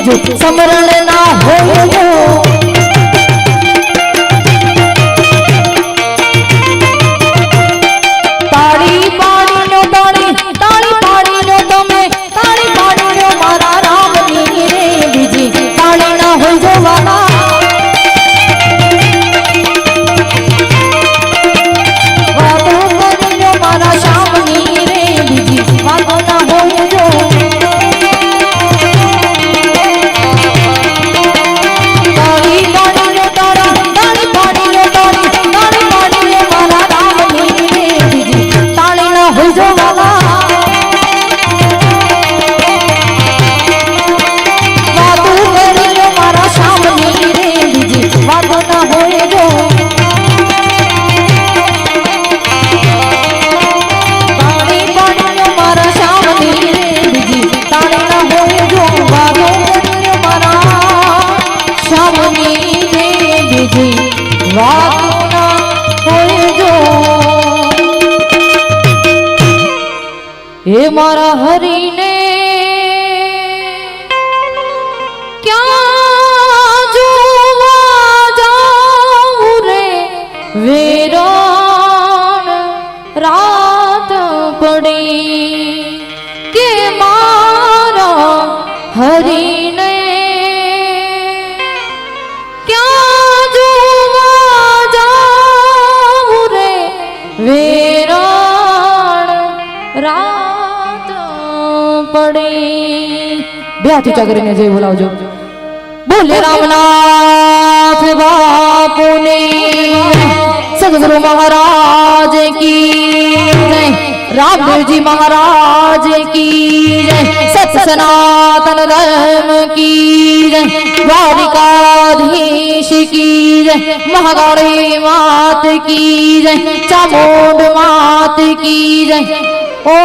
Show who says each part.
Speaker 1: બીજું સમરણ ના હોય તાળી પાડીનો તમે તાળી પાડીનો મારા રામની રે બીજી તાળી ના હોય જોવાના हे मारा हरि ने क्या जोवा जाऊं रे वीरान रात पड़ी के मारा हरि ने क्या जोवा जाऊं रे वीरान रात પડે બે હાથ ઊંચા કરીને જય બોલાવજો બોલે રામનાથ બાપુને સદગુરુ મહારાજ કી જય રામદેવજી મહારાજ કી જય સત્ય સનાતન ધર્મ की जय द्वारिकाधीश की जय महाकाली मात की जय चामुंड मात की जय ओ